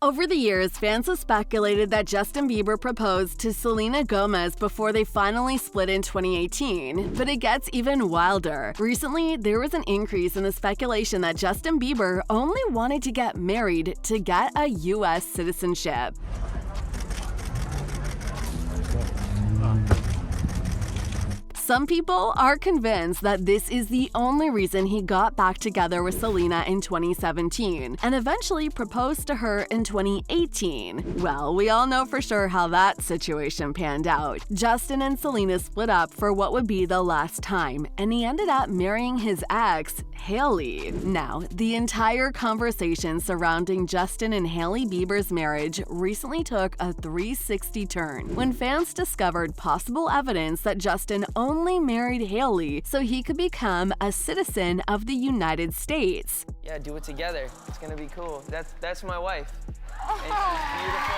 Over the years, fans have speculated that Justin Bieber proposed to Selena Gomez before they finally split in 2018, but it gets even wilder. Recently, there was an increase in the speculation that Justin Bieber only wanted to get married to get a U.S. citizenship. Some people are convinced that this is the only reason he got back together with Selena in 2017 and eventually proposed to her in 2018. Well, we all know for sure how that situation panned out. Justin and Selena split up for what would be the last time, and he ended up marrying his ex, Hailey. Now, the entire conversation surrounding Justin and Hailey Bieber's marriage recently took a 360 turn when fans discovered possible evidence that Justin only married Hailey so he could become a citizen of the United States. Yeah, do it together. It's gonna be cool. That's my wife. And she's beautiful.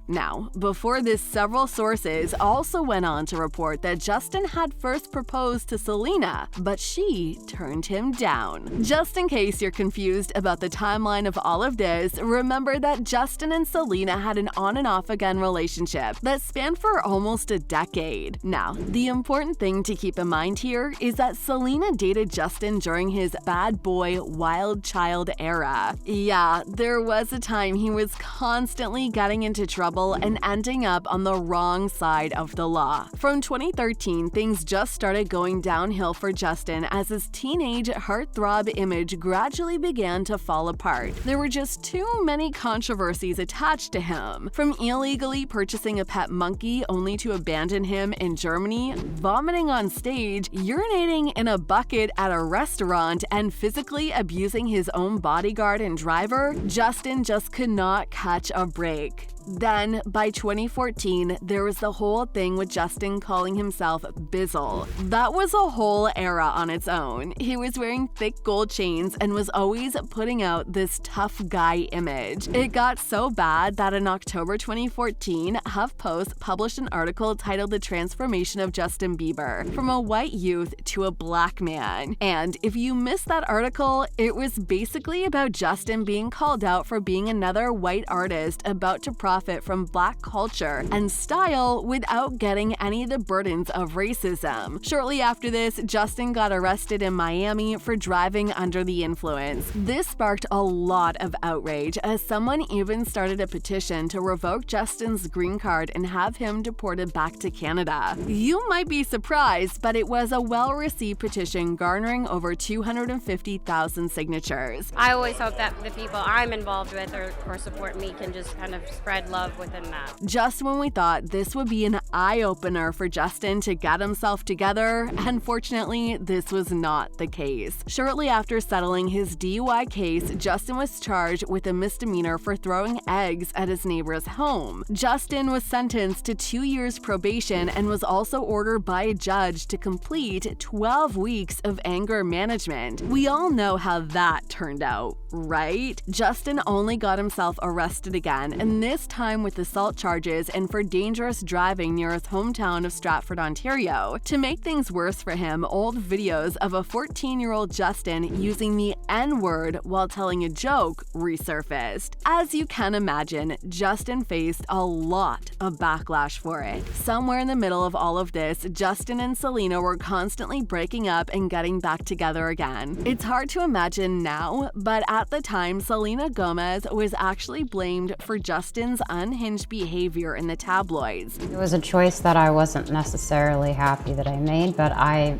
Now, before this, several sources also went on to report that Justin had first proposed to Selena, but she turned him down. Just in case you're confused about the timeline of all of this, remember that Justin and Selena had an on and off again relationship that spanned for almost a decade. Now, the important thing to keep in mind here is that Selena dated Justin during his bad boy, wild child era. Yeah, there was a time he was constantly getting into trouble and ending up on the wrong side of the law. From 2013, things just started going downhill for Justin as his teenage heartthrob image gradually began to fall apart. There were just too many controversies attached to him, from illegally purchasing a pet monkey only to abandon him in Germany, vomiting on stage, urinating in a bucket at a restaurant, and physically abusing his own bodyguard and driver. Justin just could not catch a break. Then, by 2014, there was the whole thing with Justin calling himself Bizzle. That was a whole era on its own. He was wearing thick gold chains and was always putting out this tough guy image. It got so bad that in October 2014, HuffPost published an article titled The Transformation of Justin Bieber, from a white youth to a black man. And if you missed that article, it was basically about Justin being called out for being another white artist about to profit from black culture and style without getting any of the burdens of racism. Shortly after this, Justin got arrested in Miami for driving under the influence. This sparked a lot of outrage, as someone even started a petition to revoke Justin's green card and have him deported back to Canada. You might be surprised, but it was a well-received petition garnering over 250,000 signatures. I always hope that the people I'm involved with or support me can just kind of spread love within that. Just when we thought this would be an eye-opener for Justin to get himself together, unfortunately, this was not the case. Shortly after settling his DUI case, Justin was charged with a misdemeanor for throwing eggs at his neighbor's home. Justin was sentenced to 2 years probation and was also ordered by a judge to complete 12 weeks of anger management. We all know how that turned out, right? Justin only got himself arrested again, and this time with assault charges and for dangerous driving near his hometown of Stratford, Ontario. To make things worse for him, old videos of a 14-year-old Justin using the N-word while telling a joke resurfaced. As you can imagine, Justin faced a lot of backlash for it. Somewhere in the middle of all of this, Justin and Selena were constantly breaking up and getting back together again. It's hard to imagine now, but at the time, Selena Gomez was actually blamed for Justin's unhinged behavior in the tabloids. It was a choice that I wasn't necessarily happy that I made, but I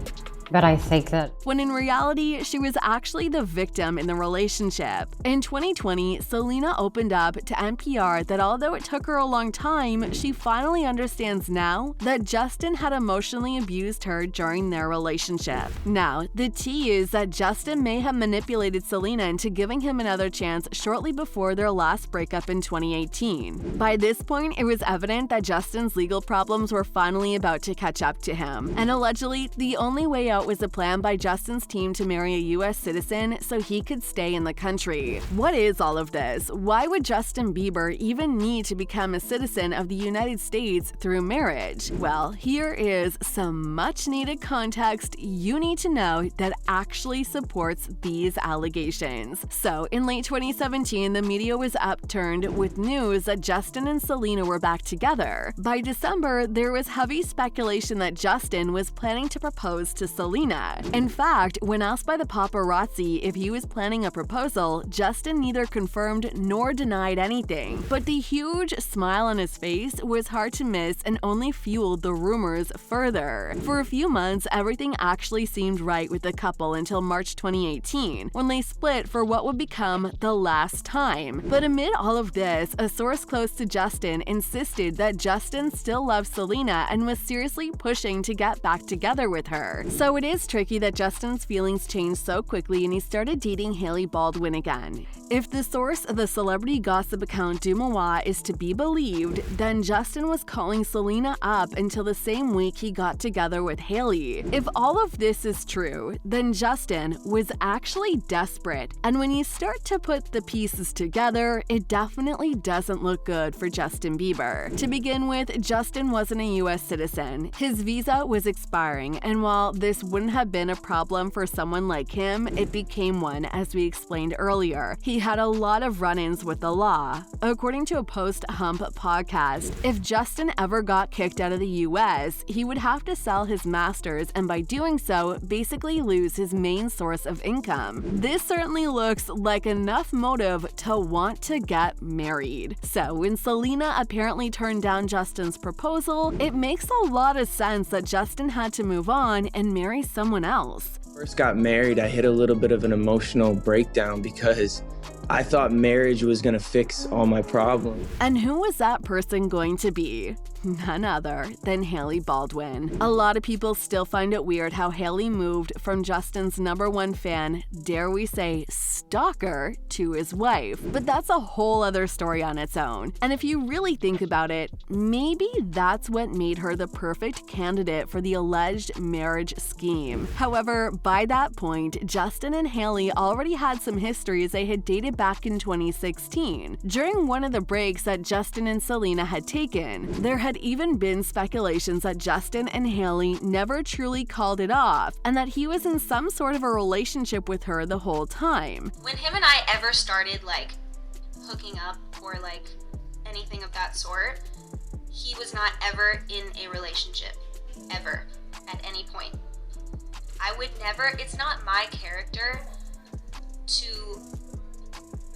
think that when in reality, she was actually the victim in the relationship. In 2020, Selena opened up to NPR that although it took her a long time, she finally understands now that Justin had emotionally abused her during their relationship. Now, the tea is that Justin may have manipulated Selena into giving him another chance shortly before their last breakup in 2018. By this point, it was evident that Justin's legal problems were finally about to catch up to him, and allegedly, the only way out out was a plan by Justin's team to marry a U.S. citizen so he could stay in the country. What is all of this? Why would Justin Bieber even need to become a citizen of the United States through marriage? Well, here is some much-needed context you need to know that actually supports these allegations. So, in late 2017, the media was upturned with news that Justin and Selena were back together. By December, there was heavy speculation that Justin was planning to propose to Selena. In fact, when asked by the paparazzi if he was planning a proposal, Justin neither confirmed nor denied anything. But the huge smile on his face was hard to miss and only fueled the rumors further. For a few months, everything actually seemed right with the couple until March 2018, when they split for what would become the last time. But amid all of this, a source close to Justin insisted that Justin still loves Selena and was seriously pushing to get back together with her. So it is tricky that Justin's feelings changed so quickly and he started dating Hailey Baldwin again. If the source of the celebrity gossip account Dumois is to be believed, then Justin was calling Selena up until the same week he got together with Hailey. If all of this is true, then Justin was actually desperate, and when you start to put the pieces together, it definitely doesn't look good for Justin Bieber. To begin with, Justin wasn't a US citizen. His visa was expiring, and while this wouldn't have been a problem for someone like him, it became one, as we explained earlier. He had a lot of run-ins with the law. According to a post-Hump podcast, if Justin ever got kicked out of the US, he would have to sell his masters and by doing so, basically lose his main source of income. This certainly looks like enough motive to want to get married. So when Selena apparently turned down Justin's proposal, it makes a lot of sense that Justin had to move on and marry someone else. First got married, I hit a little bit of an emotional breakdown because I thought marriage was gonna fix all my problems. And who was that person going to be? None other than Hailey Baldwin. A lot of people still find it weird how Hailey moved from Justin's #1 fan, dare we say stalker, to his wife. But that's a whole other story on its own. And if you really think about it, maybe that's what made her the perfect candidate for the alleged marriage scheme. However, by that point, Justin and Hailey already had some history as they had dated back in 2016. During one of the breaks that Justin and Selena had taken, there had even been speculations that Justin and Hailey never truly called it off and that he was in some sort of a relationship with her the whole time. When him and I ever started hooking up or anything of that sort, he was not ever in a relationship, ever, at any point. I would never, it's not my character to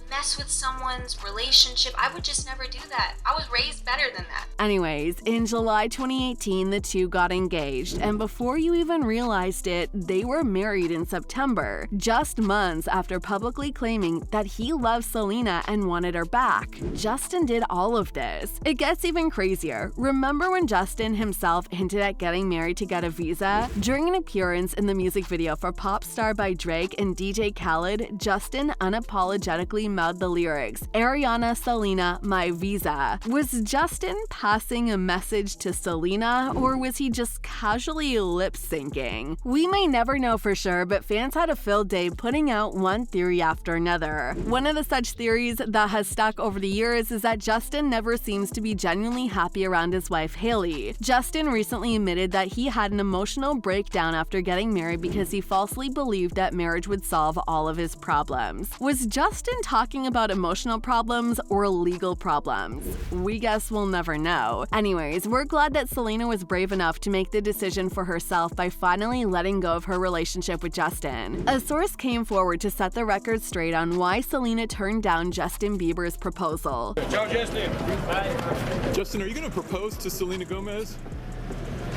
mess with someone's relationship. I would just never do that. I was raised better than that. Anyways, in July 2018, the two got engaged, and before you even realized it, they were married in September, just months after publicly claiming that he loved Selena and wanted her back. Justin did all of this. It gets even crazier. Remember when Justin himself hinted at getting married to get a visa? During an appearance in the music video for Pop Star by Drake and DJ Khaled, Justin unapologetically mouthed the lyrics, "Ariana, Selena, my visa." Was Justin passing a message to Selena, or was he just casually lip-syncing? We may never know for sure, but fans had a filled day putting out one theory after another. One of the such theories that has stuck over the years is that Justin never seems to be genuinely happy around his wife Hailey. Justin recently admitted that he had an emotional breakdown after getting married because he falsely believed that marriage would solve all of his problems. Was Justin talking about emotional problems or legal problems? We guess we'll never know. Anyways, we're glad that Selena was brave enough to make the decision for herself by finally letting go of her relationship with Justin. A source came forward to set the record straight on why Selena turned down Justin Bieber's proposal. Ciao, Justin. Hi. Justin, are you gonna propose to Selena Gomez?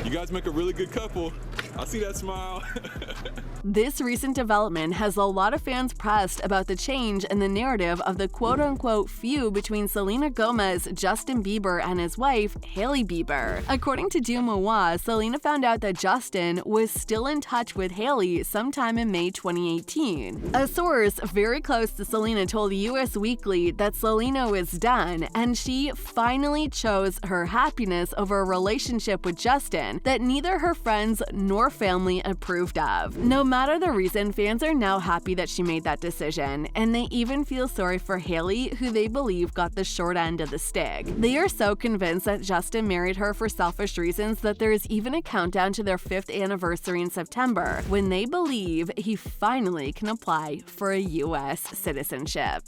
You guys make a really good couple. I see that smile. This recent development has a lot of fans pressed about the change in the narrative of the quote-unquote feud between Selena Gomez, Justin Bieber, and his wife, Hailey Bieber. According to Dumois, Selena found out that Justin was still in touch with Hailey sometime in May 2018. A source very close to Selena told US Weekly that Selena was done, and she finally chose her happiness over a relationship with Justin that neither her friends nor her family approved of. No matter the reason, fans are now happy that she made that decision, and they even feel sorry for Hailey, who they believe got the short end of the stick. They are so convinced that Justin married her for selfish reasons that there is even a countdown to their 5th anniversary in September, when they believe he finally can apply for a U.S. citizenship.